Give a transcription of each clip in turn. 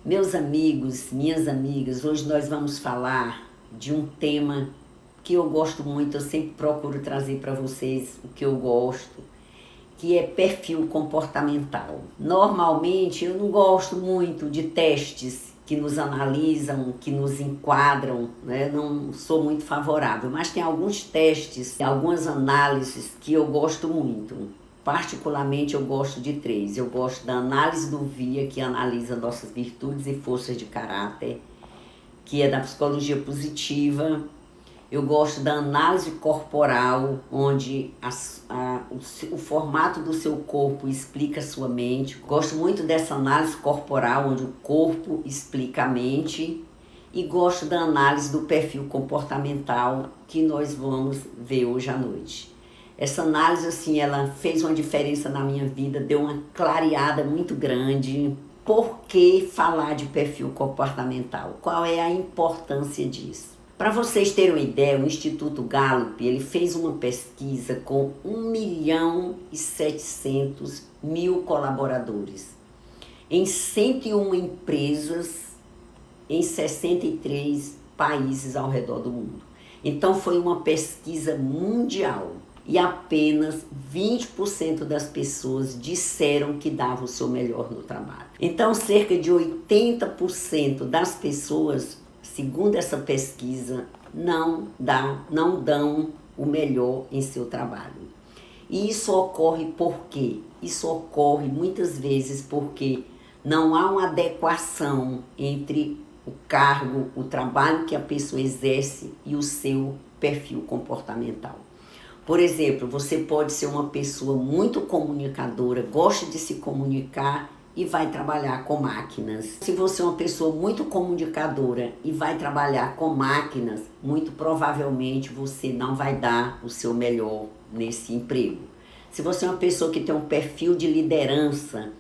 Meus amigos, minhas amigas, hoje nós vamos falar de um tema que eu gosto muito, eu sempre procuro trazer para vocês o que eu gosto, que é perfil comportamental. Normalmente eu não gosto muito de testes que nos analisam, que nos enquadram, né? Não sou muito favorável, mas tem alguns testes, algumas análises que eu gosto muito. Particularmente eu gosto de 3. Eu gosto da análise do VIA, que analisa nossas virtudes e forças de caráter, que é da psicologia positiva. Eu gosto da análise corporal, onde o formato do seu corpo explica a sua mente. Gosto muito dessa análise corporal, onde o corpo explica a mente. E gosto da análise do perfil comportamental, que nós vamos ver hoje à noite. Essa análise, assim, ela fez uma diferença na minha vida, deu uma clareada muito grande. Por que falar de perfil comportamental? Qual é a importância disso? Para vocês terem uma ideia, o Instituto Gallup, ele fez uma pesquisa com 1.700.000 colaboradores em 101 empresas em 63 países ao redor do mundo. Então foi uma pesquisa mundial. E apenas 20% das pessoas disseram que davam o seu melhor no trabalho. Então, cerca de 80% das pessoas, segundo essa pesquisa, não dão o melhor em seu trabalho. E isso ocorre por quê? Isso ocorre muitas vezes porque não há uma adequação entre o cargo, o trabalho que a pessoa exerce e o seu perfil comportamental. Por exemplo, você pode ser uma pessoa muito comunicadora, gosta de se comunicar e vai trabalhar com máquinas. Se você é uma pessoa muito comunicadora e vai trabalhar com máquinas, muito provavelmente você não vai dar o seu melhor nesse emprego. Se você é uma pessoa que tem um perfil de liderança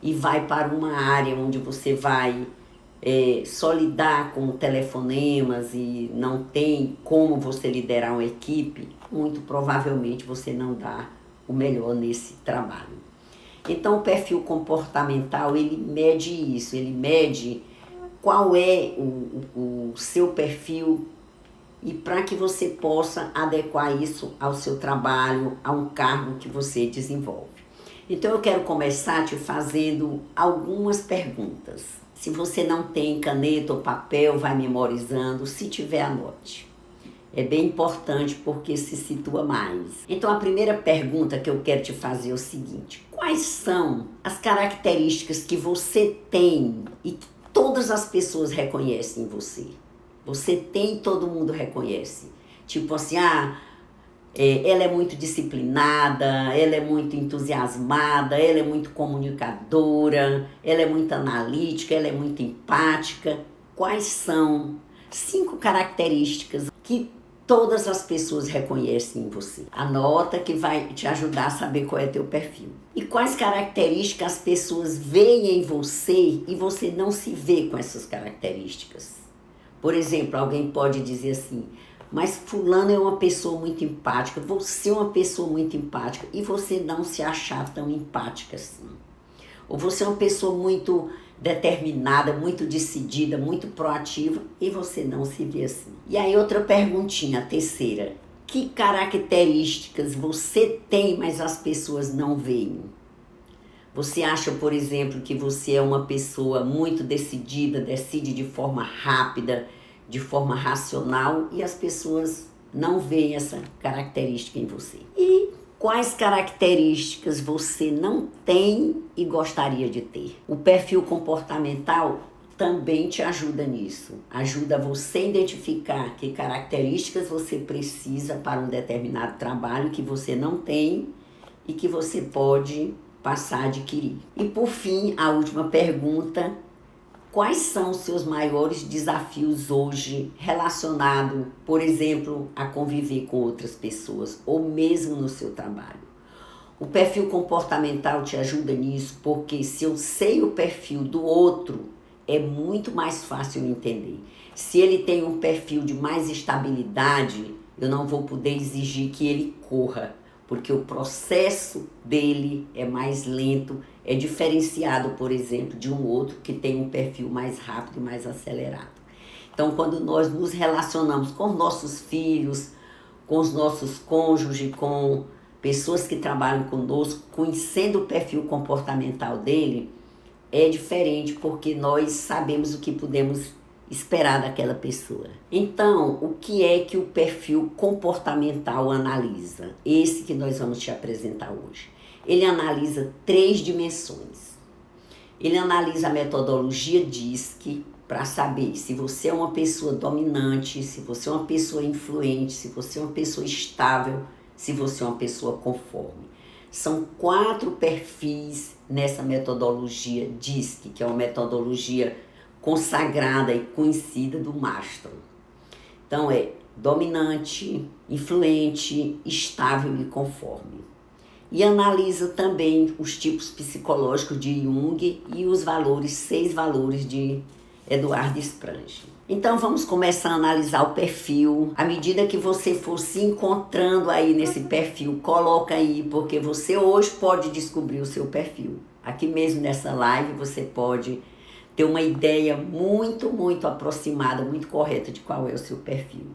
e vai para uma área onde você vai só lidar com telefonemas e não tem como você liderar uma equipe, muito provavelmente você não dá o melhor nesse trabalho. Então o perfil comportamental, ele mede isso, ele mede qual é o seu perfil e para que você possa adequar isso ao seu trabalho, a um cargo que você desenvolve. Então eu quero começar te fazendo algumas perguntas. Se você não tem caneta ou papel, vai memorizando. Se tiver, anote. É bem importante porque se situa mais. Então a primeira pergunta que eu quero te fazer é o seguinte: quais são as características que você tem e que todas as pessoas reconhecem em você? Você tem e todo mundo reconhece. Tipo assim, ela é muito disciplinada, ela é muito entusiasmada, ela é muito comunicadora, ela é muito analítica, ela é muito empática. Quais são 5 características que todas as pessoas reconhecem em você? Anota que vai te ajudar a saber qual é teu perfil. E quais características as pessoas veem em você e você não se vê com essas características? Por exemplo, alguém pode dizer assim: mas fulano é uma pessoa muito empática, você é uma pessoa muito empática, e você não se achar tão empática assim. Ou você é uma pessoa muito determinada, muito decidida, muito proativa, e você não se vê assim. E aí outra perguntinha, a terceira: que características você tem, mas as pessoas não veem? Você acha, por exemplo, que você é uma pessoa muito decidida, decide de forma rápida, de forma racional, e as pessoas não veem essa característica em você? E quais características você não tem e gostaria de ter? O perfil comportamental também te ajuda nisso. Ajuda você a identificar que características você precisa para um determinado trabalho que você não tem e que você pode passar a adquirir. E por fim, a última pergunta: quais são os seus maiores desafios hoje relacionados, por exemplo, a conviver com outras pessoas ou mesmo no seu trabalho? O perfil comportamental te ajuda nisso porque se eu sei o perfil do outro, é muito mais fácil entender. Se ele tem um perfil de mais estabilidade, eu não vou poder exigir que ele corra, porque o processo dele é mais lento, é diferenciado, por exemplo, de um outro que tem um perfil mais rápido e mais acelerado. Então, quando nós nos relacionamos com os nossos filhos, com os nossos cônjuges, com pessoas que trabalham conosco, conhecendo o perfil comportamental dele, é diferente porque nós sabemos o que podemos esperar daquela pessoa. Então, o que é que o perfil comportamental analisa? Esse que nós vamos te apresentar hoje. Ele analisa 3 dimensões. Ele analisa a metodologia DISC para saber se você é uma pessoa dominante, se você é uma pessoa influente, se você é uma pessoa estável, se você é uma pessoa conforme. São 4 perfis nessa metodologia DISC, que é uma metodologia consagrada e conhecida do Mastro. Então é dominante, influente, estável e conforme. E analisa também os tipos psicológicos de Jung e os 6 valores de Eduardo Sprange. Então vamos começar a analisar o perfil. À medida que você for se encontrando aí nesse perfil, coloca aí, porque você hoje pode descobrir o seu perfil. Aqui mesmo nessa live você pode ter uma ideia muito aproximada, muito correta de qual é o seu perfil.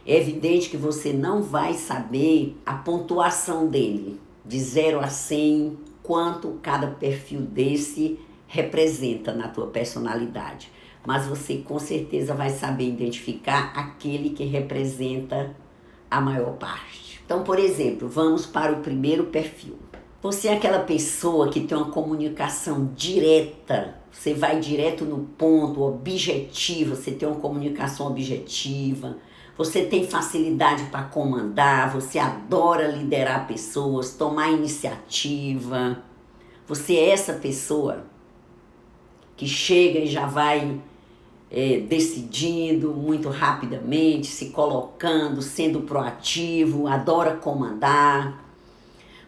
É evidente que você não vai saber a pontuação dele, de 0 a 100, quanto cada perfil desse representa na tua personalidade. Mas você com certeza vai saber identificar aquele que representa a maior parte. Então, por exemplo, vamos para o primeiro perfil. Você é aquela pessoa que tem uma comunicação direta, você vai direto no ponto, objetivo, você tem uma comunicação objetiva, você tem facilidade para comandar, você adora liderar pessoas, tomar iniciativa. Você é essa pessoa que chega e já vai decidindo muito rapidamente, se colocando, sendo proativo, adora comandar.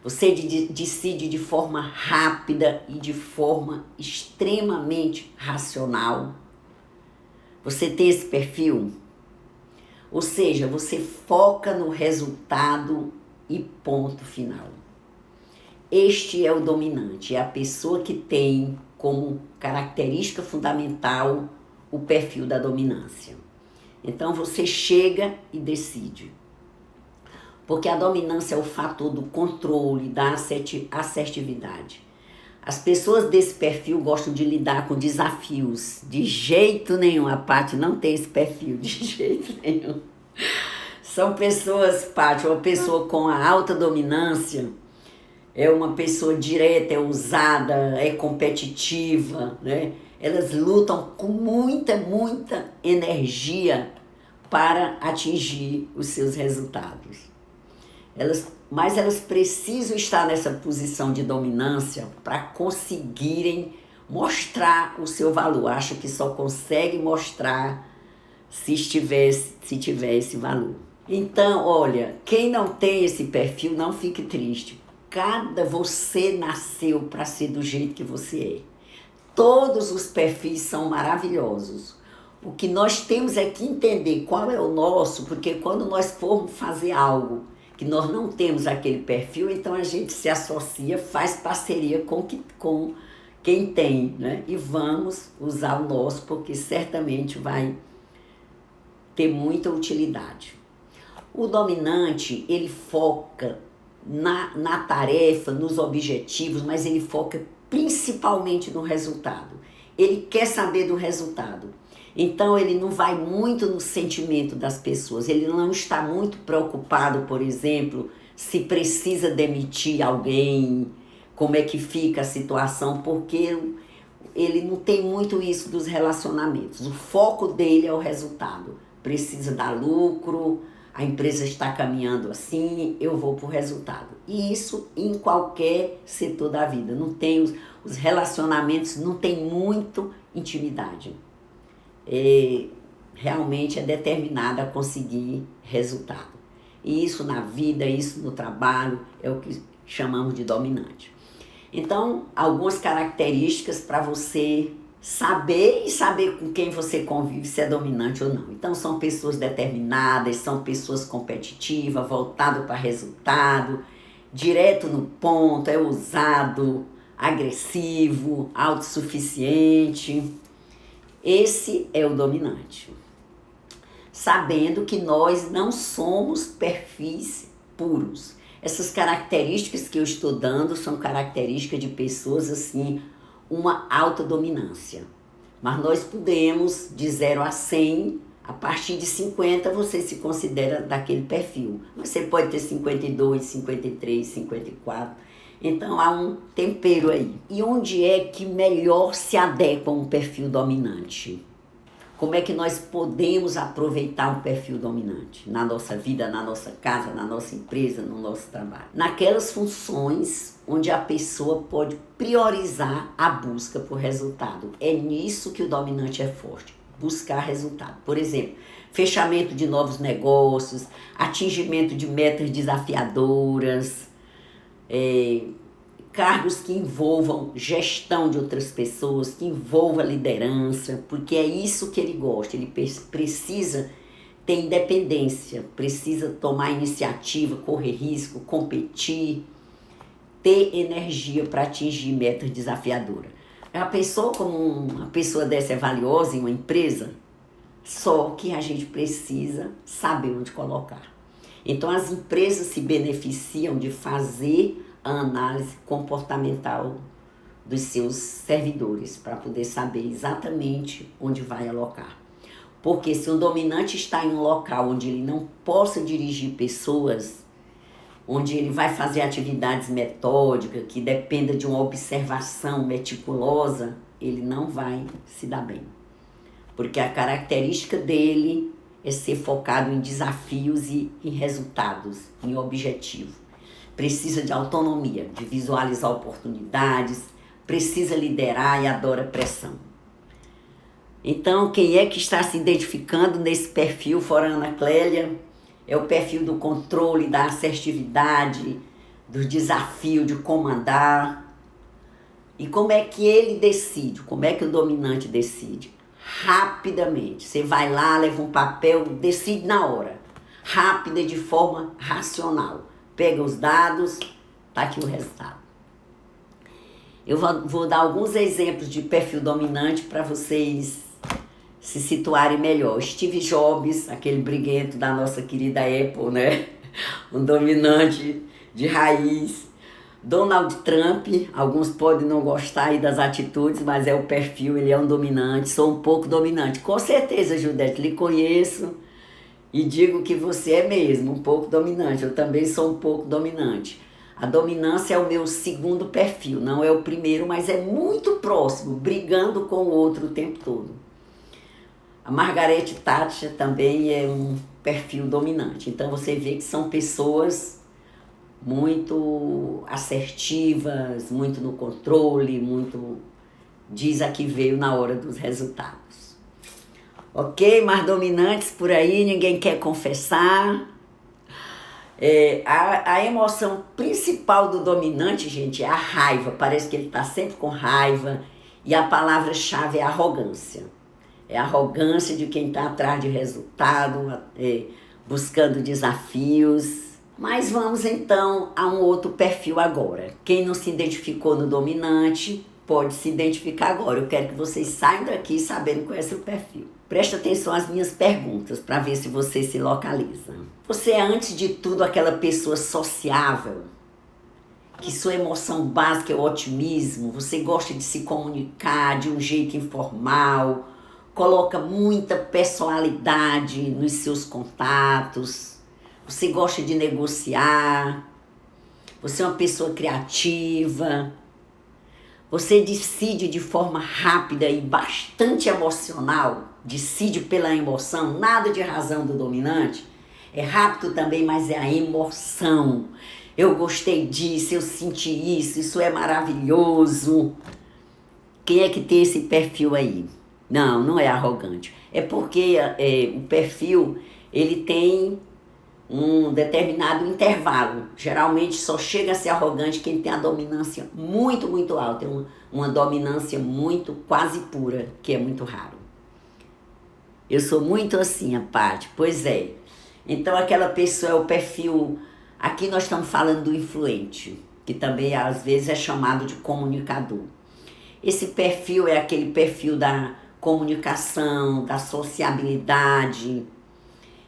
Você decide de forma rápida e de forma extremamente racional. Você tem esse perfil? Ou seja, você foca no resultado e ponto final. Este é o dominante, é a pessoa que tem como característica fundamental o perfil da dominância. Então você chega e decide. Porque a dominância é o fator do controle, da assertividade. As pessoas desse perfil gostam de lidar com desafios. De jeito nenhum, a Paty não tem esse perfil, de jeito nenhum. São pessoas, Paty, uma pessoa com a alta dominância, é uma pessoa direta, é ousada, é competitiva, né? Elas lutam com muita energia para atingir os seus resultados. Mas elas precisam estar nessa posição de dominância para conseguirem mostrar o seu valor. Acho que só consegue mostrar se tiver esse valor. Então, olha, quem não tem esse perfil, não fique triste. Você nasceu para ser do jeito que você é. Todos os perfis são maravilhosos. O que nós temos é que entender qual é o nosso, porque quando nós formos fazer algo que nós não temos aquele perfil, então a gente se associa, faz parceria com quem tem, né? E vamos usar o nosso, porque certamente vai ter muita utilidade. O dominante, ele foca na tarefa, nos objetivos, mas ele foca principalmente no resultado. Ele quer saber do resultado. Então ele não vai muito no sentimento das pessoas. Ele não está muito preocupado, por exemplo, se precisa demitir alguém, como é que fica a situação, porque ele não tem muito isso dos relacionamentos. O foco dele é o resultado. Precisa dar lucro, a empresa está caminhando assim, eu vou para o resultado. E isso em qualquer setor da vida. Não tem os relacionamentos, não tem muito intimidade. Realmente é determinada a conseguir resultado. E isso na vida, isso no trabalho, é o que chamamos de dominante. Então, algumas características para você saber com quem você convive, se é dominante ou não. Então, são pessoas determinadas, são pessoas competitivas, voltadas para resultado, direto no ponto, é ousado, agressivo, autossuficiente. Esse é o dominante. Sabendo que nós não somos perfis puros. Essas características que eu estou dando são características de pessoas assim, uma alta dominância. Mas nós podemos, de 0 a 100, a partir de 50 você se considera daquele perfil. Você pode ter 52, 53, 54. Então há um tempero aí. E onde é que melhor se adequa um perfil dominante? Como é que nós podemos aproveitar um perfil dominante na nossa vida, na nossa casa, na nossa empresa, no nosso trabalho? Naquelas funções onde a pessoa pode priorizar a busca por resultado. É nisso que o dominante é forte, buscar resultado. Por exemplo, fechamento de novos negócios, atingimento de metas desafiadoras, cargos que envolvam gestão de outras pessoas, que envolva liderança, porque é isso que ele gosta. Ele precisa ter independência, precisa tomar iniciativa, correr risco, competir, ter energia para atingir metas desafiadoras. A pessoa, como uma pessoa dessa é valiosa em uma empresa, só que a gente precisa saber onde colocar. Então as empresas se beneficiam de fazer a análise comportamental dos seus servidores para poder saber exatamente onde vai alocar. Porque se um dominante está em um local onde ele não possa dirigir pessoas, onde ele vai fazer atividades metódicas, que dependa de uma observação meticulosa, ele não vai se dar bem. Porque a característica dele é ser focado em desafios e em resultados, em objetivo. Precisa de autonomia, de visualizar oportunidades, precisa liderar e adora pressão. Então, quem é que está se identificando nesse perfil, fora Ana Clélia? É o perfil do controle, da assertividade, do desafio de comandar. E como é que ele decide? Como é que o dominante decide? Rapidamente. Você vai lá, leva um papel, decide na hora. Rápida e de forma racional. Pega os dados, tá aqui o resultado. Eu vou dar alguns exemplos de perfil dominante para vocês se situarem melhor. Steve Jobs, aquele briguento da nossa querida Apple, né? Um dominante de raiz. Donald Trump, alguns podem não gostar aí das atitudes, mas é o perfil, ele é um dominante, sou um pouco dominante. Com certeza, Judete, lhe conheço. E digo que você é mesmo um pouco dominante, eu também sou um pouco dominante. A dominância é o meu segundo perfil, não é o primeiro, mas é muito próximo, brigando com o outro o tempo todo. A Margaret Thatcher também é um perfil dominante, então você vê que são pessoas muito assertivas, muito no controle, muito diz a que veio na hora dos resultados. Ok? Mais dominantes por aí, ninguém quer confessar. A emoção principal do dominante, gente, é a raiva. Parece que ele está sempre com raiva. E a palavra-chave é arrogância. É a arrogância de quem está atrás de resultado, buscando desafios. Mas vamos então a um outro perfil agora. Quem não se identificou no dominante, pode se identificar agora. Eu quero que vocês saiam daqui sabendo qual é o seu perfil. Preste atenção às minhas perguntas para ver se você se localiza. Você é, antes de tudo, aquela pessoa sociável, que sua emoção básica é o otimismo, você gosta de se comunicar de um jeito informal, coloca muita personalidade nos seus contatos, você gosta de negociar, você é uma pessoa criativa, você decide de forma rápida e bastante emocional, decide pela emoção, nada de razão do dominante. É rápido também, mas é a emoção. Eu gostei disso, eu senti isso, isso é maravilhoso. Quem é que tem esse perfil aí? Não, não é arrogante. É porque o perfil, ele tem um determinado intervalo. Geralmente só chega a ser arrogante quem tem a dominância muito, muito alta. Tem uma dominância muito, quase pura, que é muito raro. Eu sou muito assim, a Paty. Pois é. Então aquela pessoa é o perfil Aqui nós estamos falando do influente, que também às vezes é chamado de comunicador. Esse perfil é aquele perfil da comunicação, da sociabilidade.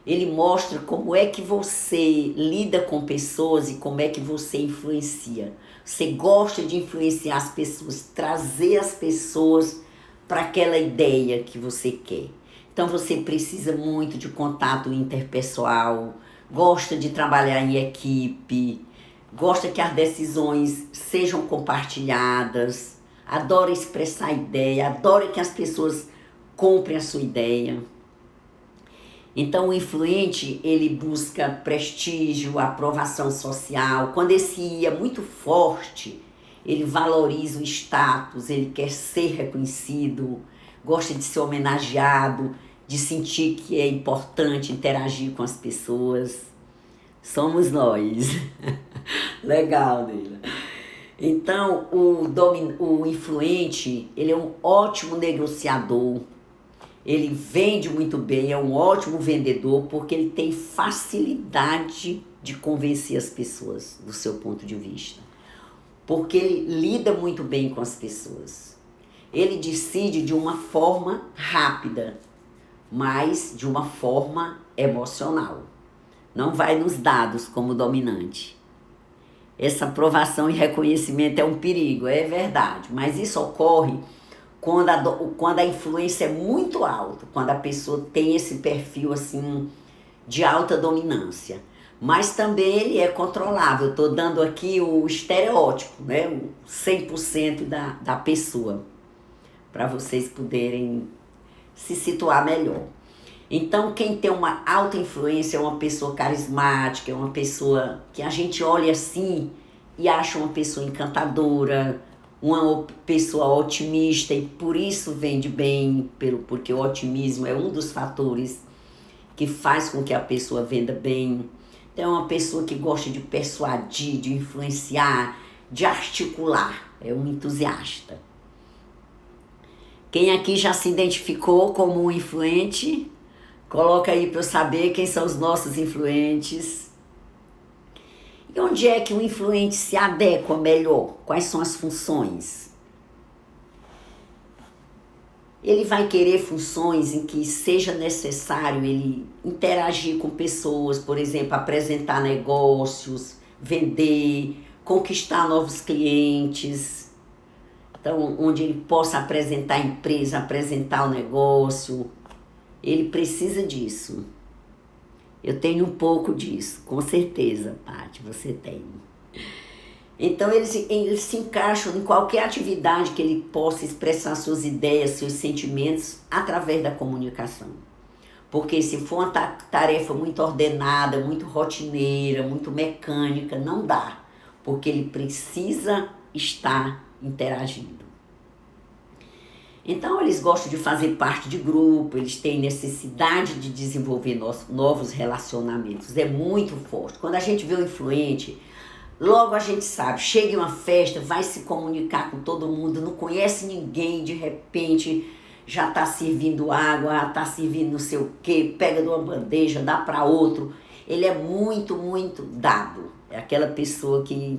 Ele mostra como é que você lida com pessoas e como é que você influencia. Você gosta de influenciar as pessoas, trazer as pessoas para aquela ideia que você quer. Então você precisa muito de contato interpessoal, gosta de trabalhar em equipe, gosta que as decisões sejam compartilhadas, adora expressar ideia, adora que as pessoas comprem a sua ideia. Então o influente, ele busca prestígio, aprovação social. Quando esse I é muito forte, ele valoriza o status, ele quer ser reconhecido, gosta de ser homenageado, de sentir que é importante interagir com as pessoas. Somos nós. Legal, Neila. Então, o influente, ele é um ótimo negociador, ele vende muito bem, é um ótimo vendedor, porque ele tem facilidade de convencer as pessoas do seu ponto de vista. Porque ele lida muito bem com as pessoas. Ele decide de uma forma rápida, mas de uma forma emocional. Não vai nos dados como dominante. Essa aprovação e reconhecimento é um perigo, é verdade, mas isso ocorre quando a influência é muito alta, quando a pessoa tem esse perfil assim de alta dominância. Mas também ele é controlável. Estou dando aqui o estereótipo, né? O 100% da pessoa, para vocês poderem se situar melhor. Então, quem tem uma alta influência é uma pessoa carismática, é uma pessoa que a gente olha assim e acha uma pessoa encantadora, uma pessoa otimista, e por isso vende bem, porque o otimismo é um dos fatores que faz com que a pessoa venda bem. Então, é uma pessoa que gosta de persuadir, de influenciar, de articular, é um entusiasta. Quem aqui já se identificou como um influente? Coloca aí para eu saber quem são os nossos influentes. E onde é que o influente se adequa melhor? Quais são as funções? Ele vai querer funções em que seja necessário ele interagir com pessoas, por exemplo, apresentar negócios, vender, conquistar novos clientes. Então, onde ele possa apresentar a empresa, apresentar o negócio. Ele precisa disso. Eu tenho um pouco disso, com certeza, Paty, você tem. Então, eles se encaixam em qualquer atividade que ele possa expressar suas ideias, seus sentimentos, através da comunicação. Porque se for uma tarefa muito ordenada, muito rotineira, muito mecânica, não dá. Porque ele precisa estar interagindo. Então, eles gostam de fazer parte de grupo, eles têm necessidade de desenvolver novos relacionamentos. É muito forte. Quando a gente vê o influente, logo a gente sabe, chega em uma festa, vai se comunicar com todo mundo, não conhece ninguém, de repente já está servindo água, está servindo não sei o quê, pega de uma bandeja, dá para outro. Ele é muito, muito dado. É aquela pessoa que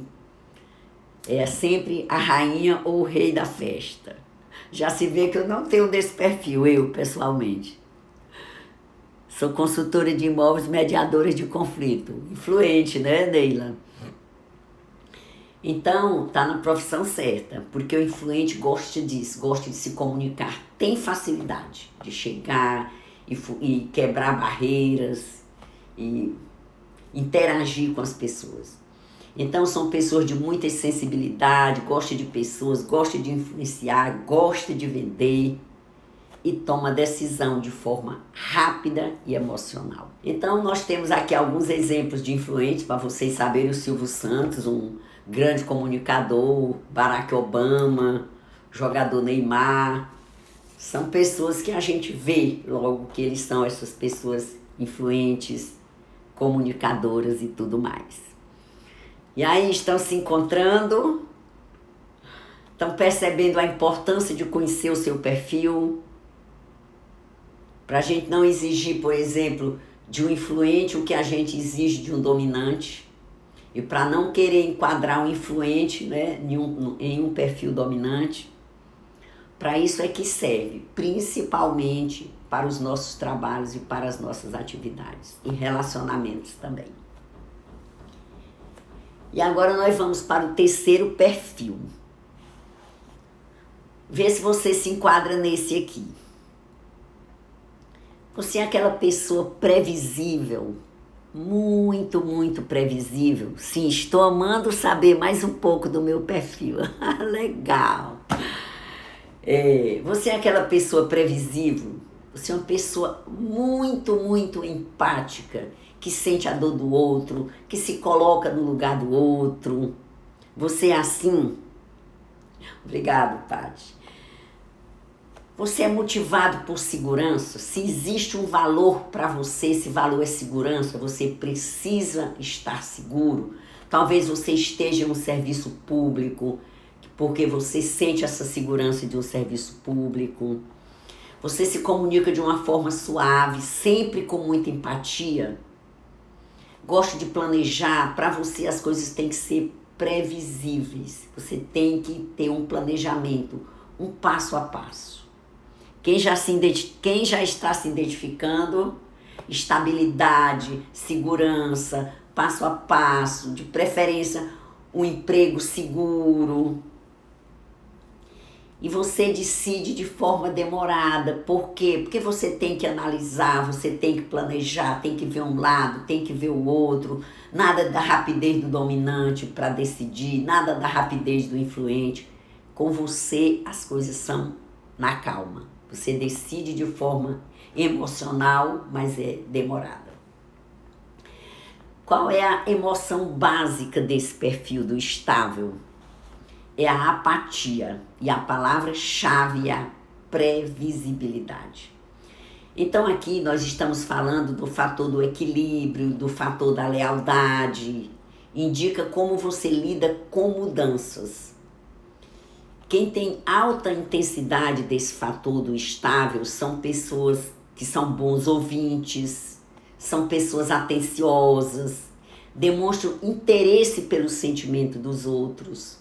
é sempre a rainha ou o rei da festa. Já se vê que eu não tenho desse perfil, eu pessoalmente. Sou consultora de imóveis, mediadora de conflito. Influente, né, Neila? Então, tá na profissão certa, porque o influente gosta disso, gosta de se comunicar, tem facilidade de chegar e quebrar barreiras e interagir com as pessoas. Então, são pessoas de muita sensibilidade, gosta de pessoas, gosta de influenciar, gosta de vender e toma decisão de forma rápida e emocional. Então, nós temos aqui alguns exemplos de influentes para vocês saberem. O Silvio Santos, um grande comunicador, Barack Obama, jogador Neymar. São pessoas que a gente vê logo que eles são essas pessoas influentes, comunicadoras e tudo mais. E aí estão se encontrando, estão percebendo a importância de conhecer o seu perfil, para a gente não exigir, por exemplo, de um influente o que a gente exige de um dominante. E para não querer enquadrar um influente, né, em um perfil dominante, para isso é que serve, principalmente para os nossos trabalhos e para as nossas atividades e relacionamentos também. E agora nós vamos para o terceiro perfil. Vê se você se enquadra nesse aqui. Você é aquela pessoa previsível, muito, muito previsível. Sim, estou amando saber mais um pouco do meu perfil. Legal. Você é aquela pessoa previsível. Você é uma pessoa muito, muito empática, que sente a dor do outro, que se coloca no lugar do outro. Você é assim? Obrigado, Tati. Você é motivado por segurança? Se existe um valor para você, esse valor é segurança, você precisa estar seguro. Talvez você esteja em um serviço público, porque você sente essa segurança de um serviço público. Você se comunica de uma forma suave, sempre com muita empatia. Gosta de planejar. Para você as coisas têm que ser previsíveis. Você tem que ter um planejamento, um passo a passo. Quem já está se identificando, estabilidade, segurança, passo a passo, de preferência um emprego seguro. E você decide de forma demorada. Por quê? Porque você tem que analisar, você tem que planejar, tem que ver um lado, tem que ver o outro. Nada da rapidez do dominante para decidir, nada da rapidez do influente. Com você as coisas são na calma. Você decide de forma emocional, mas é demorada. Qual é a emoção básica desse perfil do estável? É a apatia. E a palavra-chave é a previsibilidade. Então aqui nós estamos falando do fator do equilíbrio, do fator da lealdade. Indica como você lida com mudanças. Quem tem alta intensidade desse fator do estável são pessoas que são bons ouvintes, são pessoas atenciosas, demonstram interesse pelo sentimento dos outros.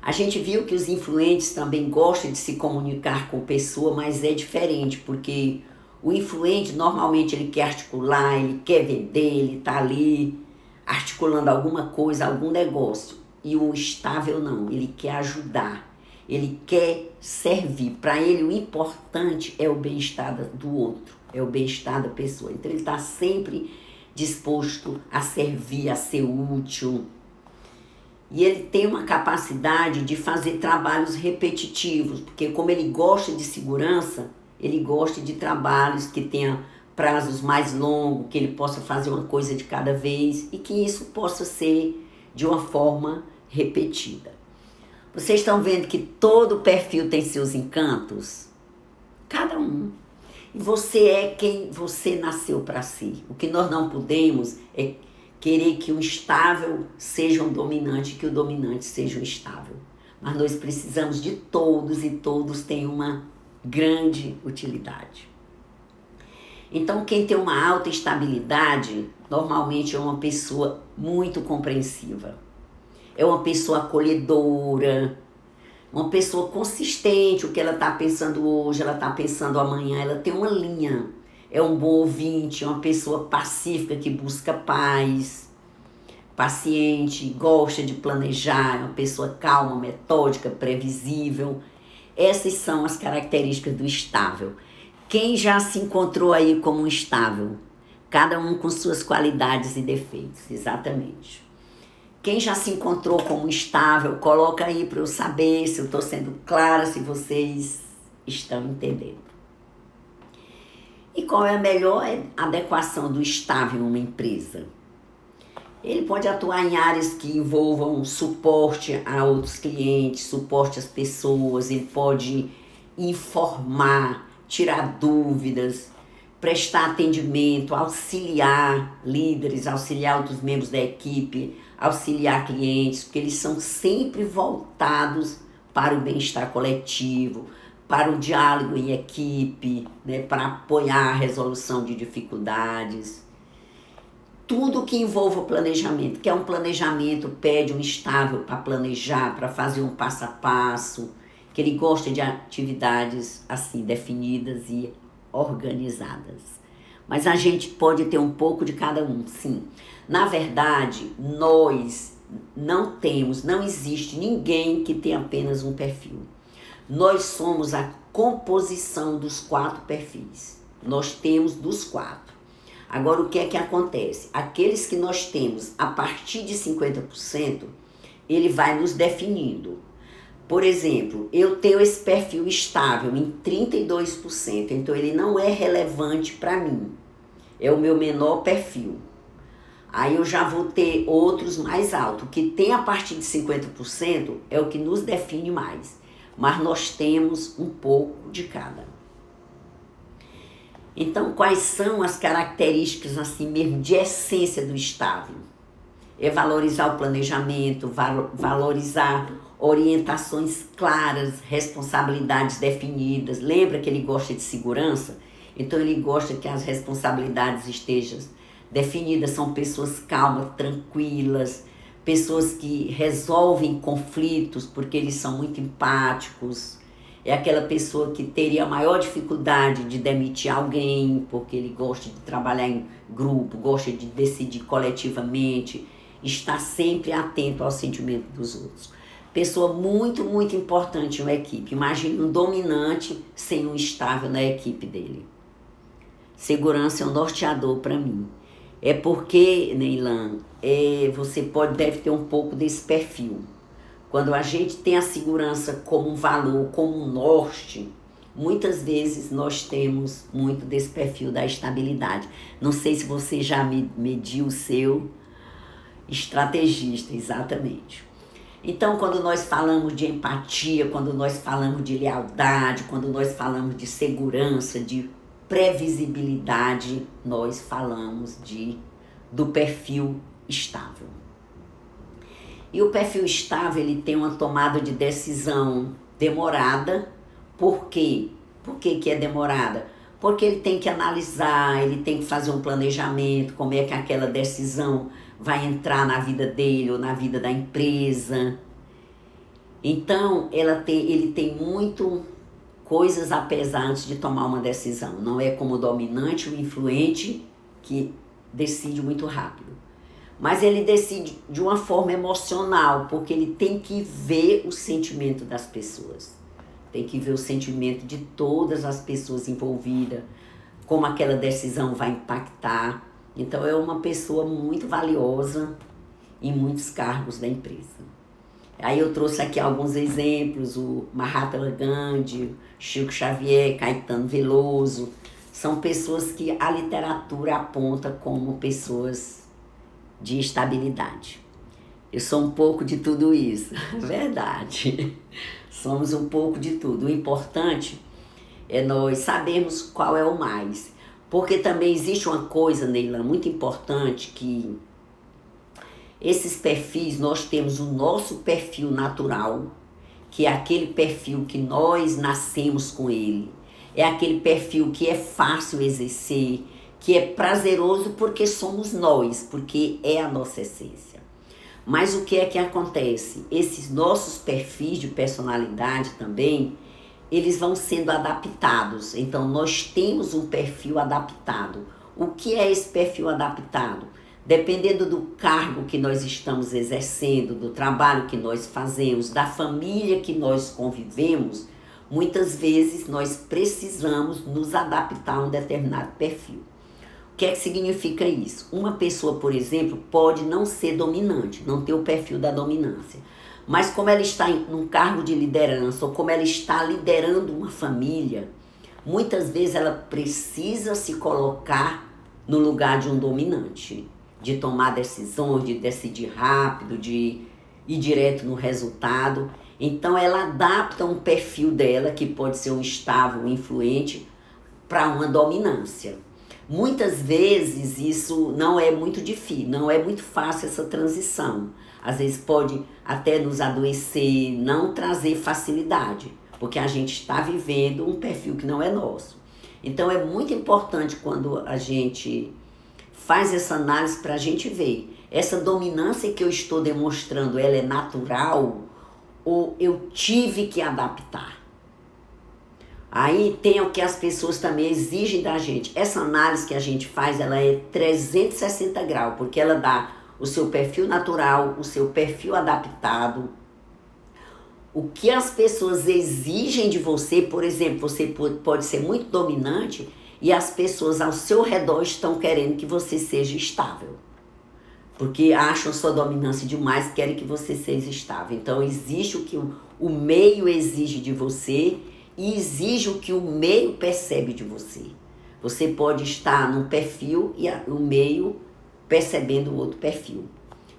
A gente viu que os influentes também gostam de se comunicar com pessoa, mas é diferente, porque o influente normalmente ele quer articular, ele quer vender, ele está ali articulando alguma coisa, algum negócio. E o estável não, ele quer ajudar, ele quer servir. Para ele o importante é o bem-estar do outro, é o bem-estar da pessoa. Então ele está sempre disposto a servir, a ser útil. E ele tem uma capacidade de fazer trabalhos repetitivos, porque como ele gosta de segurança, ele gosta de trabalhos que tenham prazos mais longos, que ele possa fazer uma coisa de cada vez e que isso possa ser de uma forma repetida. Vocês estão vendo que todo perfil tem seus encantos? Cada um. E você é quem você nasceu para ser. O que nós não podemos é querer que o estável seja um dominante, que o dominante seja um estável. Mas nós precisamos de todos e todos têm uma grande utilidade. Então, quem tem uma alta estabilidade, normalmente é uma pessoa muito compreensiva. É uma pessoa acolhedora, uma pessoa consistente. O que ela está pensando hoje, ela está pensando amanhã, ela tem uma linha. É um bom ouvinte, é uma pessoa pacífica que busca paz, paciente, gosta de planejar, é uma pessoa calma, metódica, previsível. Essas são as características do estável. Quem já se encontrou aí como um estável? Cada um com suas qualidades e defeitos, exatamente. Quem já se encontrou como estável, coloca aí para eu saber se eu estou sendo clara, se vocês estão entendendo. E qual é a melhor adequação do estável em uma empresa? Ele pode atuar em áreas que envolvam suporte a outros clientes, suporte às pessoas, ele pode informar, tirar dúvidas, prestar atendimento, auxiliar líderes, auxiliar outros membros da equipe, auxiliar clientes, porque eles são sempre voltados para o bem-estar coletivo, para o diálogo em equipe, né, para apoiar a resolução de dificuldades. tudo que envolva o planejamento, que é um planejamento, pede um estável para planejar, para fazer um passo a passo, que ele gosta de atividades assim definidas e organizadas. Mas a gente pode ter um pouco de cada um, sim. Na verdade, nós não existe ninguém que tenha apenas um perfil. Nós somos a composição dos 4 perfis. Nós temos dos 4. Agora, o que é que acontece? Aqueles que nós temos a partir de 50%, ele vai nos definindo. Por exemplo, eu tenho esse perfil estável em 32%, então ele não é relevante para mim. É o meu menor perfil. Aí eu já vou ter outros mais altos. O que tem a partir de 50% é o que nos define mais. Mas nós temos um pouco de cada. Então, quais são as características assim mesmo de essência do estável? É valorizar o planejamento, valorizar orientações claras, responsabilidades definidas. Lembra que ele gosta de segurança? Então ele gosta que as responsabilidades estejam definidas. São pessoas calmas, tranquilas, pessoas que resolvem conflitos porque eles são muito empáticos. É aquela pessoa que teria a maior dificuldade de demitir alguém, porque ele gosta de trabalhar em grupo, gosta de decidir coletivamente, está sempre atento ao sentimento dos outros. Pessoa muito, muito importante em uma equipe. Imagine um dominante sem um estável na equipe dele. Segurança é um norteador para mim. É porque, Neilan, você deve ter um pouco desse perfil. Quando a gente tem a segurança como um valor, como um norte, muitas vezes nós temos muito desse perfil da estabilidade. Não sei se você já mediu o seu estrategista, exatamente. Então, quando nós falamos de empatia, quando nós falamos de lealdade, quando nós falamos de segurança, de previsibilidade, nós falamos do perfil estável. E o perfil estável, ele tem uma tomada de decisão demorada. Por quê? Por que é demorada? Porque ele tem que analisar, ele tem que fazer um planejamento, como é que aquela decisão vai entrar na vida dele ou na vida da empresa. Então, ele tem muito coisas a pesar antes de tomar uma decisão. Não é como o dominante, o influente, que decide muito rápido. Mas ele decide de uma forma emocional, porque ele tem que ver o sentimento das pessoas. Tem que ver o sentimento de todas as pessoas envolvidas, como aquela decisão vai impactar. Então é uma pessoa muito valiosa em muitos cargos da empresa. Aí eu trouxe aqui alguns exemplos, o Mahatma Gandhi, Chico Xavier, Caetano Veloso. São pessoas que a literatura aponta como pessoas de estabilidade. Eu sou um pouco de tudo isso, verdade. Somos um pouco de tudo. O importante é nós sabermos qual é o mais. Porque também existe uma coisa, Neilan, muito importante, que esses perfis, nós temos o nosso perfil natural, que é aquele perfil que nós nascemos com ele. É aquele perfil que é fácil exercer, que é prazeroso porque somos nós, porque é a nossa essência. Mas o que é que acontece? Esses nossos perfis de personalidade também, eles vão sendo adaptados. Então, nós temos um perfil adaptado. O que é esse perfil adaptado? Dependendo do cargo que nós estamos exercendo, do trabalho que nós fazemos, da família que nós convivemos, muitas vezes nós precisamos nos adaptar a um determinado perfil. O que é que significa isso? Uma pessoa, por exemplo, pode não ser dominante, não ter o perfil da dominância. Mas como ela está num cargo de liderança, ou como ela está liderando uma família, muitas vezes ela precisa se colocar no lugar de um dominante, de tomar decisões, de decidir rápido, de ir direto no resultado. Então ela adapta um perfil dela, que pode ser um estável, influente, para uma dominância. Muitas vezes isso não é muito difícil, não é muito fácil essa transição. Às vezes pode até nos adoecer, não trazer facilidade, porque a gente está vivendo um perfil que não é nosso. Então é muito importante quando a gente faz essa análise para a gente ver. Essa dominância que eu estou demonstrando, ela é natural ou eu tive que adaptar? Aí tem o que as pessoas também exigem da gente. Essa análise que a gente faz, ela é 360 graus, porque ela dá o seu perfil natural, o seu perfil adaptado, o que as pessoas exigem de você. Por exemplo, você pode ser muito dominante e as pessoas ao seu redor estão querendo que você seja estável, porque acham sua dominância demais, querem que você seja estável. Então existe o que o meio exige de você e exige o que o meio percebe de você. Você pode estar num perfil e o meio percebendo o outro perfil.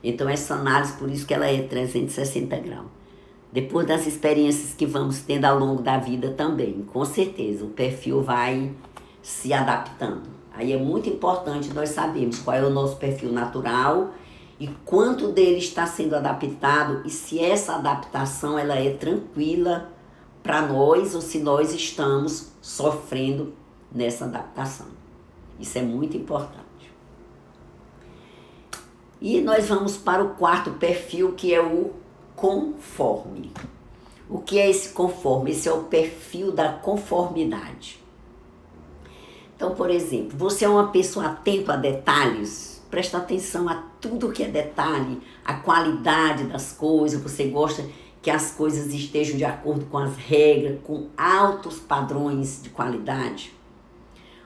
Então essa análise, por isso que ela é 360 graus. Depois das experiências que vamos tendo ao longo da vida também, com certeza, o perfil vai se adaptando. Aí é muito importante nós sabermos qual é o nosso perfil natural e quanto dele está sendo adaptado e se essa adaptação ela é tranquila para nós ou se nós estamos sofrendo nessa adaptação. Isso é muito importante. E nós vamos para o quarto perfil, que é o conforme. O que é esse conforme? Esse é o perfil da conformidade. Então, por exemplo, você é uma pessoa atenta a detalhes, presta atenção a tudo que é detalhe, a qualidade das coisas, você gosta que as coisas estejam de acordo com as regras, com altos padrões de qualidade.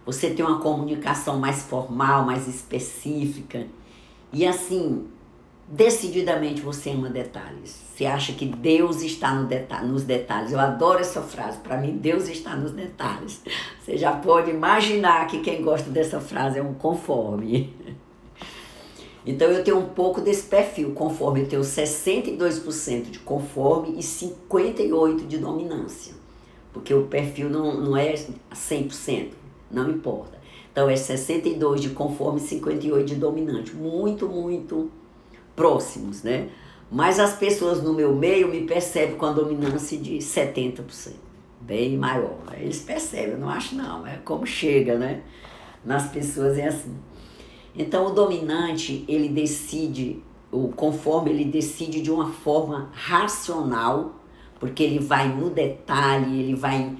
Você tem uma comunicação mais formal, mais específica. E assim, decididamente você ama detalhes. Você acha que Deus está nos detalhes. Eu adoro essa frase. Para mim, Deus está nos detalhes. Você já pode imaginar que quem gosta dessa frase é um conforme. Então eu tenho um pouco desse perfil conforme. Eu tenho 62% de conforme e 58% de dominância. Porque o perfil não é 100%, não importa. Então é 62% de conforme e 58% de dominante. Muito, muito próximos, né? Mas as pessoas no meu meio me percebem com a dominância de 70%. Bem maior. Eles percebem, eu não acho não. É como chega, né? Nas pessoas é assim. Então o dominante, ele decide, o conforme ele decide de uma forma racional, porque ele vai no detalhe, ele vai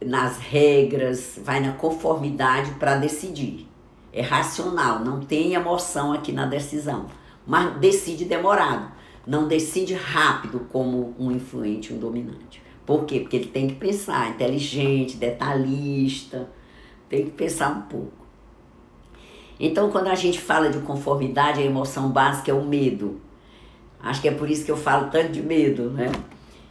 nas regras, vai na conformidade para decidir. É racional, não tem emoção aqui na decisão, mas decide demorado, não decide rápido como um influente, um dominante. Por quê? Porque ele tem que pensar, inteligente, detalhista, tem que pensar um pouco. Então, quando a gente fala de conformidade, a emoção básica é o medo. Acho que é por isso que eu falo tanto de medo, né?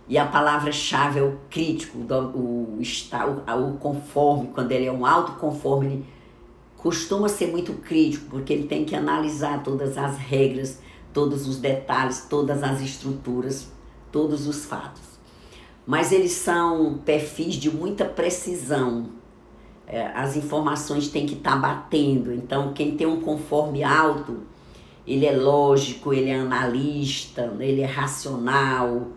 E a palavra-chave é o crítico, o conforme. Quando ele é um autoconforme, ele costuma ser muito crítico, porque ele tem que analisar todas as regras, todos os detalhes, todas as estruturas, todos os fatos. Mas eles são perfis de muita precisão. As informações têm que estar batendo. Então, quem tem um conforme alto, ele é lógico, ele é analista, ele é racional,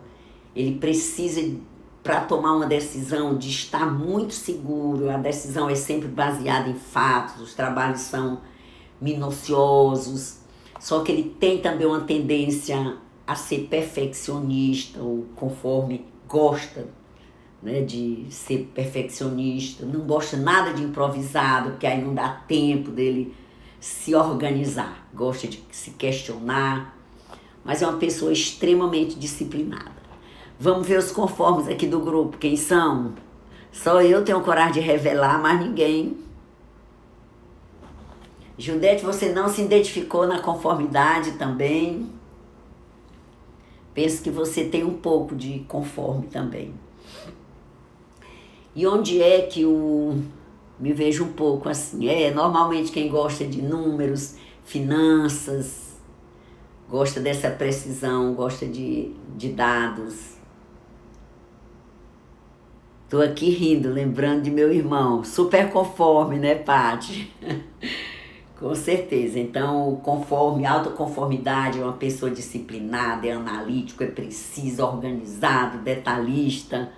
ele precisa, para tomar uma decisão, de estar muito seguro. A decisão é sempre baseada em fatos, os trabalhos são minuciosos, só que ele tem também uma tendência a ser perfeccionista, ou conforme gosta, né, de ser perfeccionista, não gosta nada de improvisado, porque aí não dá tempo dele se organizar, gosta de se questionar, mas é uma pessoa extremamente disciplinada. Vamos ver os conformes aqui do grupo, quem são? Só eu tenho coragem de revelar, mas ninguém. Judete, você não se identificou na conformidade também? Penso que você tem um pouco de conforme também. E onde é que me vejo um pouco assim? Normalmente quem gosta de números, finanças, gosta dessa precisão, gosta de dados. Estou aqui rindo, lembrando de meu irmão, super conforme, né, Paty? Com certeza. Então, o conforme, autoconformidade é uma pessoa disciplinada, é analítico, é preciso, organizado, detalhista.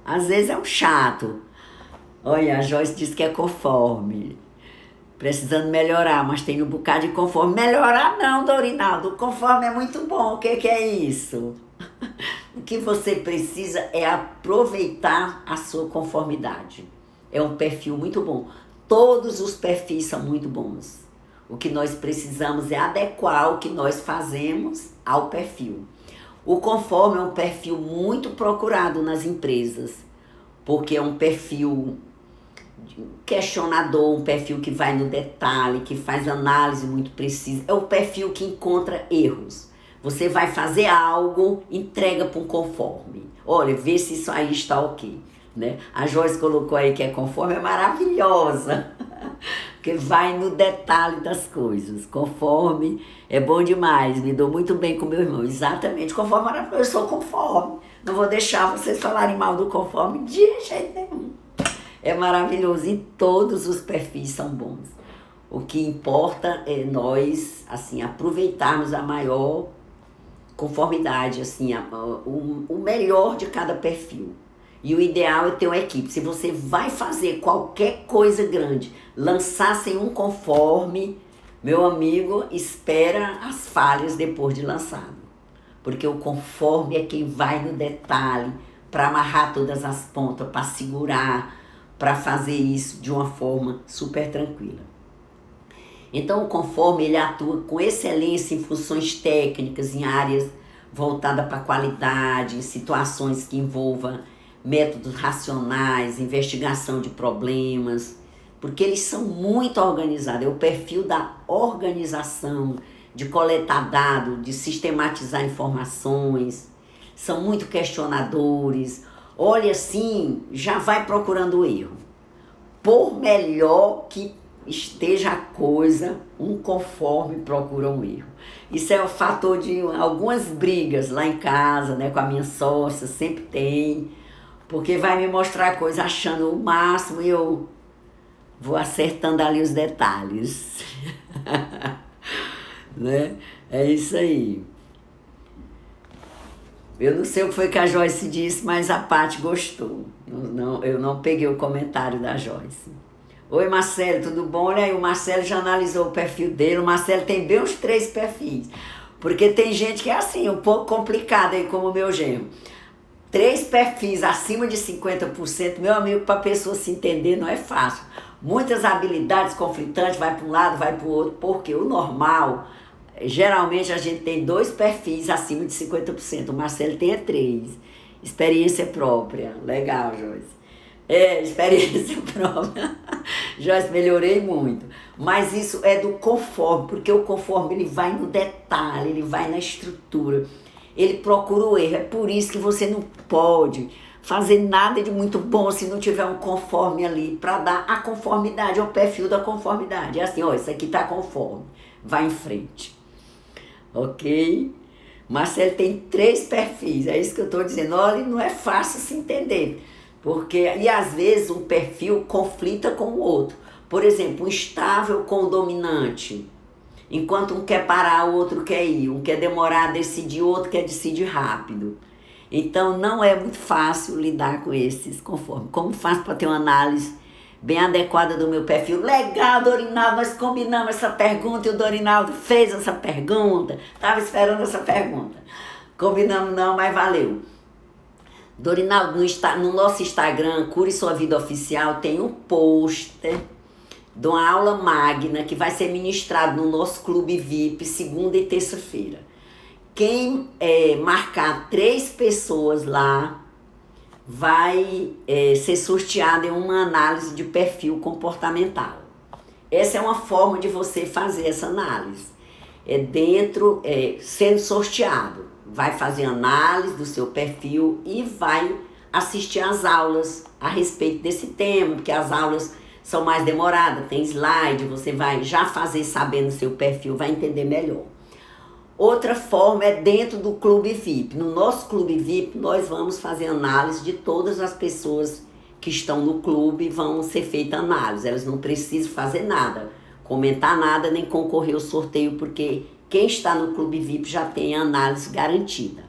Às vezes é um chato. Olha, a Joyce diz que é conforme. precisando melhorar, mas tem um bocado de conforme. Melhorar não, Dorinaldo, o conforme é muito bom, o que é isso? O que você precisa é aproveitar a sua conformidade. É um perfil muito bom. Todos os perfis são muito bons. O que nós precisamos é adequar o que nós fazemos ao perfil. O conforme é um perfil muito procurado nas empresas, porque é um perfil questionador, um perfil que vai no detalhe, que faz análise muito precisa. É o perfil que encontra erros. Você vai fazer algo, entrega para um conforme. Olha, vê se isso aí está ok. Né? A Joyce colocou aí que é conforme, é maravilhosa. Porque vai no detalhe das coisas. Conforme é bom demais, me dou muito bem com meu irmão. Exatamente, conforme é maravilhoso, eu sou conforme. Não vou deixar vocês falarem mal do conforme de jeito nenhum. É maravilhoso e todos os perfis são bons. O que importa é nós, assim, aproveitarmos a maior conformidade, assim, o melhor de cada perfil. E o ideal é ter uma equipe. Se você vai fazer qualquer coisa grande, lançar sem um conforme, meu amigo, espera as falhas depois de lançado. Porque o conforme é quem vai no detalhe, para amarrar todas as pontas, para segurar, para fazer isso de uma forma super tranquila. Então o conforme ele atua com excelência em funções técnicas, em áreas voltadas para a qualidade, em situações que envolvam métodos racionais, investigação de problemas, porque eles são muito organizados, é o perfil da organização, de coletar dados, de sistematizar informações, são muito questionadores, olha assim, já vai procurando o erro. Por melhor que esteja a coisa, um conforme procura um erro. Isso é o fator de algumas brigas lá em casa, né, com a minha sócia, sempre tem, porque vai me mostrar a coisa achando o máximo e eu vou acertando ali os detalhes. Né? É isso aí. Eu não sei o que foi que a Joyce disse, mas a Paty gostou. Eu não peguei o comentário da Joyce. Oi, Marcelo, tudo bom? Olha aí, o Marcelo já analisou o perfil dele. O Marcelo tem bem uns 3 perfis. Porque tem gente que é assim, um pouco complicado aí, como o meu genro. 3 perfis acima de 50%, meu amigo, para a pessoa se entender não é fácil. Muitas habilidades conflitantes, vai para um lado, vai para o outro, porque o normal, geralmente a gente tem 2 perfis acima de 50%, o Marcelo tem 3. Experiência própria, legal, Joyce. Experiência própria. Joyce, melhorei muito. Mas isso é do conforme, porque o conforme ele vai no detalhe, ele vai na estrutura. Ele procura o erro, é por isso que você não pode fazer nada de muito bom se não tiver um conforme ali, para dar a conformidade, o perfil da conformidade. É assim, ó, isso aqui tá conforme, vai em frente. Ok? Marcelo tem 3 perfis, é isso que eu estou dizendo. Olha, não é fácil se entender, porque, e às vezes um perfil conflita com o outro. Por exemplo, um estável com o dominante. Enquanto um quer parar, o outro quer ir. Um quer demorar a decidir, o outro quer decidir rápido. Então, não é muito fácil lidar com esses conforme. Como faço para ter uma análise bem adequada do meu perfil? Legal, Dorinaldo, nós combinamos essa pergunta e o Dorinaldo fez essa pergunta. Estava esperando essa pergunta. Combinamos não, mas valeu. Dorinaldo, no nosso Instagram, Cure Sua Vida Oficial, tem um pôster de uma aula magna que vai ser ministrado no nosso Clube VIP, segunda e terça-feira. Quem marcar 3 pessoas lá vai ser sorteado em uma análise de perfil comportamental. Essa é uma forma de você fazer essa análise. Sendo sorteado. Vai fazer análise do seu perfil e vai assistir às aulas a respeito desse tema, porque as aulas são mais demoradas, tem slide, você vai já fazer sabendo o seu perfil, vai entender melhor. Outra forma é dentro do Clube VIP. No nosso Clube VIP, nós vamos fazer análise de todas as pessoas que estão no clube, vão ser feita análise. Elas não precisam fazer nada, comentar nada, nem concorrer ao sorteio, porque quem está no Clube VIP já tem a análise garantida.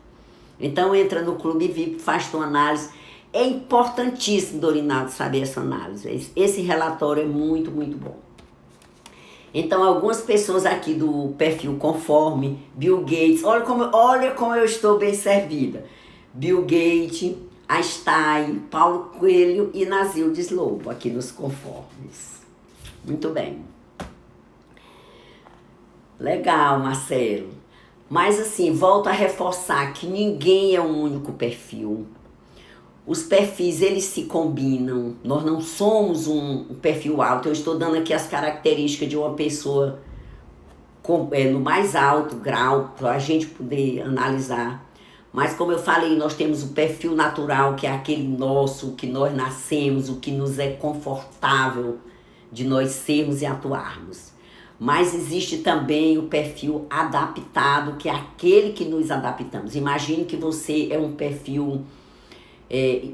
Então entra no Clube VIP, faz tua análise. É importantíssimo, Dorinaldo, saber essa análise. Esse relatório é muito, muito bom. Então, algumas pessoas aqui do perfil conforme, Bill Gates, olha como eu estou bem servida. Bill Gates, Einstein, Paulo Coelho e Nazildes Lobo, aqui nos conformes. Muito bem. Legal, Marcelo. Mas assim, volto a reforçar que ninguém é um único perfil. Os perfis, eles se combinam. Nós não somos um perfil alto. Eu estou dando aqui as características de uma pessoa no mais alto grau, para a gente poder analisar. Mas como eu falei, nós temos o perfil natural, que é aquele nosso, que nós nascemos, o que nos é confortável de nós sermos e atuarmos. Mas existe também o perfil adaptado, que é aquele que nos adaptamos. Imagine que você é um perfil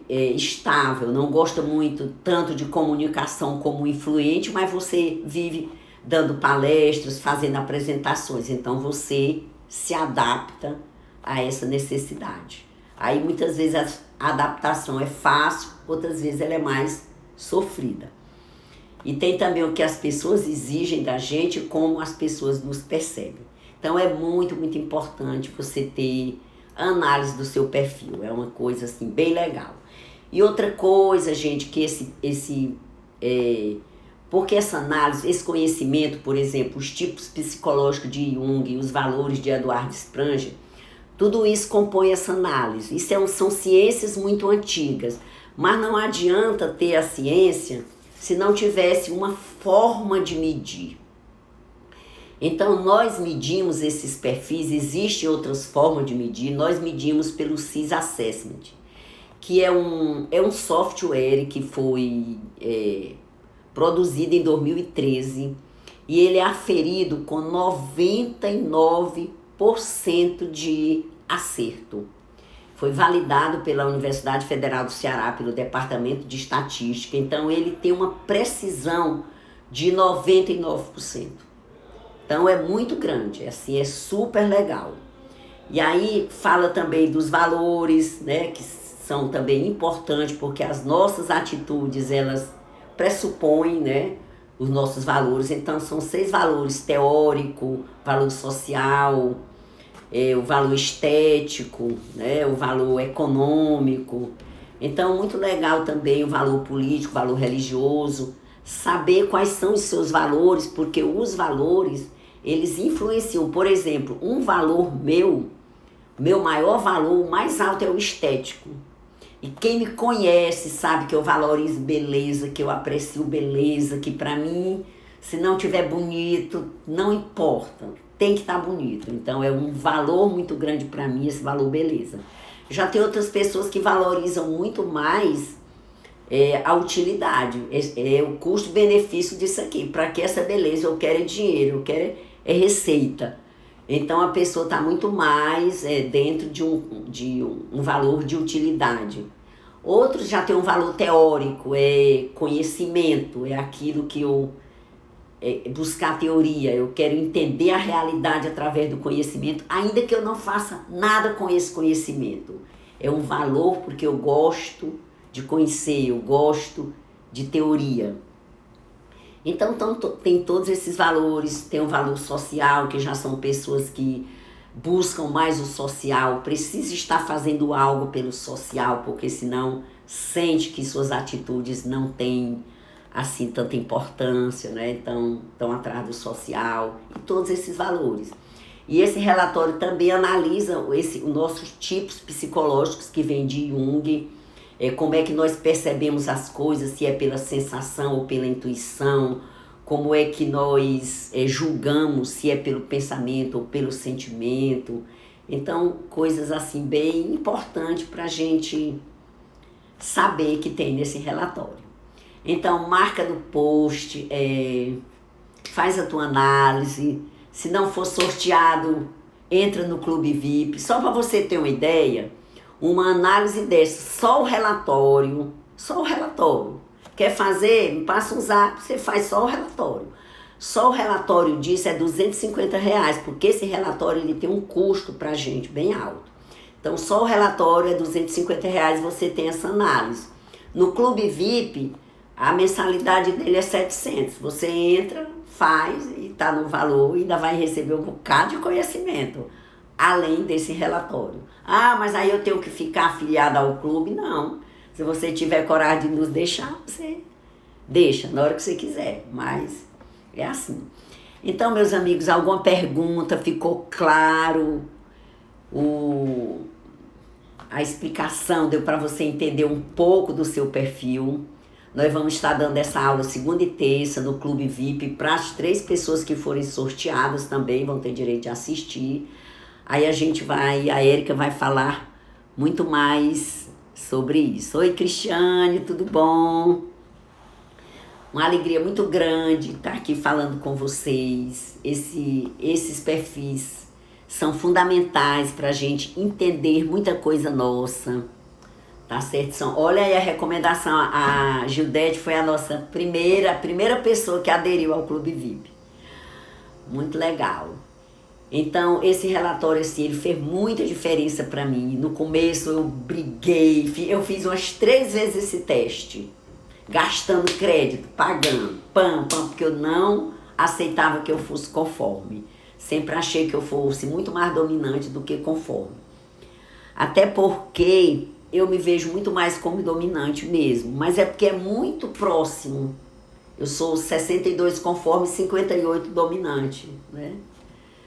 estável, não gosta muito tanto de comunicação como influente, mas você vive dando palestras, fazendo apresentações. Então você se adapta a essa necessidade. Aí muitas vezes a adaptação é fácil, outras vezes ela é mais sofrida. E tem também o que as pessoas exigem da gente, como as pessoas nos percebem. Então é muito, muito importante você ter análise do seu perfil. É uma coisa assim bem legal. E outra coisa, gente, que porque essa análise, esse conhecimento, por exemplo, os tipos psicológicos de Jung e os valores de Eduardo Spranger, tudo isso compõe essa análise. São ciências muito antigas, mas não adianta ter a ciência se não tivesse uma forma de medir. Então, nós medimos esses perfis, existem outras formas de medir, nós medimos pelo CIS Assessment, que é um software que foi produzido em 2013, e ele é aferido com 99% de acerto. Foi validado pela Universidade Federal do Ceará, pelo Departamento de Estatística. Então, ele tem uma precisão de 99%. Então, é muito grande, assim, é super legal. E aí, fala também dos valores, né, que são também importantes, porque as nossas atitudes, elas pressupõem, né, os nossos valores. Então, são 6 valores: teórico, valor social, o valor estético, né, o valor econômico. Então, muito legal também o valor político, o valor religioso, saber quais são os seus valores, porque os valores, eles influenciam. Por exemplo, um valor meu maior valor, o mais alto, é o estético. E quem me conhece sabe que eu valorizo beleza, que eu aprecio beleza, que para mim, se não tiver bonito, não importa. Tem que estar bonito. Então é um valor muito grande para mim, esse valor beleza. Já tem outras pessoas que valorizam muito mais a utilidade, o custo-benefício disso aqui. Para que essa beleza? Eu quero dinheiro, eu quero receita. Então a pessoa está muito mais dentro de um valor de utilidade. Outros já tem um valor teórico, é conhecimento, é aquilo que eu buscar teoria, eu quero entender a realidade através do conhecimento, ainda que eu não faça nada com esse conhecimento. É um valor porque eu gosto de conhecer, eu gosto de teoria. Então tem todos esses valores, tem o valor social, que já são pessoas que buscam mais o social, precisa estar fazendo algo pelo social, porque senão sente que suas atitudes não têm assim tanta importância, né? Então estão atrás do social e todos esses valores. E esse relatório também analisa os nossos tipos psicológicos que vêm de Jung, como é que nós percebemos as coisas, se é pela sensação ou pela intuição, como é que nós julgamos, se é pelo pensamento ou pelo sentimento. Então, coisas assim bem importantes para a gente saber que tem nesse relatório. Então, marca no post, faz a tua análise. Se não for sorteado, entra no Clube VIP. Só para você ter uma ideia, uma análise dessa, só o relatório. Quer fazer? Me passa um zap, você faz só o relatório. Só o relatório disso é R$250, porque esse relatório ele tem um custo para a gente bem alto. Então, só o relatório é R$250, você tem essa análise. No Clube VIP, a mensalidade dele é 700. Você entra, faz e está no valor e ainda vai receber um bocado de conhecimento, além desse relatório. Ah, mas aí eu tenho que ficar afiliada ao clube? Não. Se você tiver coragem de nos deixar, você deixa na hora que você quiser, mas é assim. Então, meus amigos, alguma pergunta? Ficou claro? A explicação deu para você entender um pouco do seu perfil? Nós vamos estar dando essa aula segunda e terça no Clube VIP para as 3 pessoas que forem sorteadas também vão ter direito de assistir. Aí a Érica vai falar muito mais sobre isso. Oi, Cristiane, tudo bom? Uma alegria muito grande estar aqui falando com vocês. Esses perfis são fundamentais para a gente entender muita coisa nossa. Tá certo? Olha aí a recomendação, a Gildete foi a nossa primeira pessoa que aderiu ao Clube VIP. Muito legal. Então, esse relatório, assim, ele fez muita diferença para mim. No começo eu briguei, eu fiz umas 3 vezes esse teste, gastando crédito, pagando, porque eu não aceitava que eu fosse conforme. Sempre achei que eu fosse muito mais dominante do que conforme. Até porque eu me vejo muito mais como dominante mesmo, mas é porque é muito próximo. Eu sou 62 conforme, 58 dominante, né?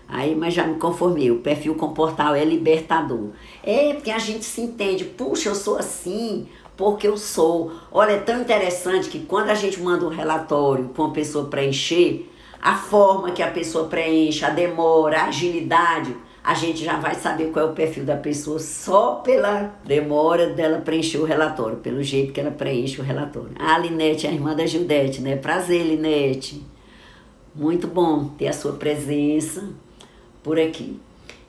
Aí, mas já me conformei, o perfil comportal é libertador. É porque a gente se entende, puxa, eu sou assim porque eu sou. Olha, é tão interessante que quando a gente manda um relatório para uma pessoa preencher, a forma que a pessoa preenche, a demora, a agilidade, a gente já vai saber qual é o perfil da pessoa só pela demora dela preencher o relatório, pelo jeito que ela preenche o relatório. Ah, Linete é a irmã da Gildete, né? Prazer, Linete. Muito bom ter a sua presença por aqui.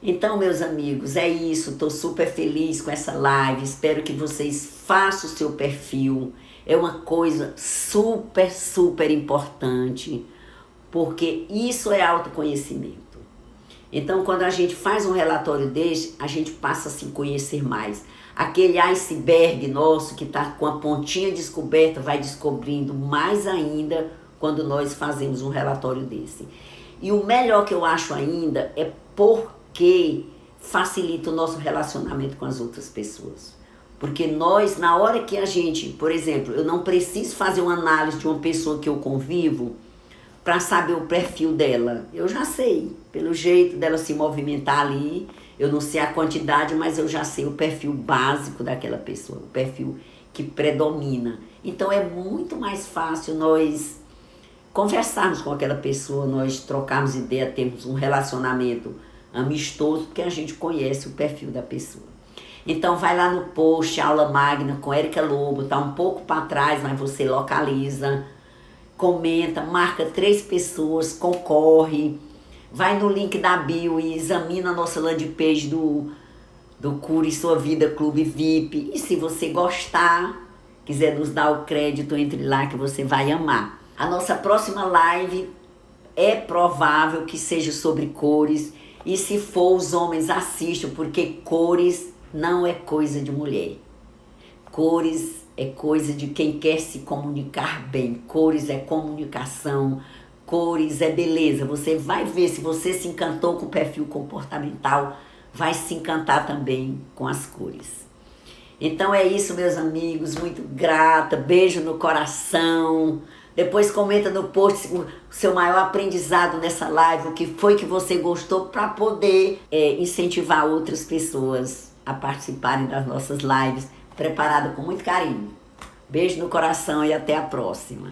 Então, meus amigos, é isso. Estou super feliz com essa live. Espero que vocês façam o seu perfil. É uma coisa super, super importante, porque isso é autoconhecimento. Então, quando a gente faz um relatório desse, a gente passa a se conhecer mais. Aquele iceberg nosso que está com a pontinha descoberta vai descobrindo mais ainda quando nós fazemos um relatório desse. E o melhor que eu acho ainda é porque facilita o nosso relacionamento com as outras pessoas. Porque nós, na hora que a gente, por exemplo, eu não preciso fazer uma análise de uma pessoa que eu convivo para saber o perfil dela. Eu já sei, pelo jeito dela se movimentar ali, eu não sei a quantidade, mas eu já sei o perfil básico daquela pessoa, o perfil que predomina. Então é muito mais fácil nós conversarmos com aquela pessoa, nós trocarmos ideia, termos um relacionamento amistoso, porque a gente conhece o perfil da pessoa. Então vai lá no post, aula magna com Érica Lobo, tá um pouco para trás, mas você localiza, comenta, marca 3 pessoas, concorre, vai no link da bio e examina a nossa landing page do Cure Sua Vida Clube VIP. E se você gostar, quiser nos dar o crédito, entre lá que você vai amar. A nossa próxima live é provável que seja sobre cores, e se for, os homens assistam, porque cores não é coisa de mulher. Cores é coisa de quem quer se comunicar bem. Cores é comunicação, cores é beleza. Você vai ver, se você se encantou com o perfil comportamental, vai se encantar também com as cores. Então é isso, meus amigos, muito grata, beijo no coração. Depois comenta no post o seu maior aprendizado nessa live, o que foi que você gostou, para poder incentivar outras pessoas a participarem das nossas lives, preparada com muito carinho. Beijo no coração e até a próxima.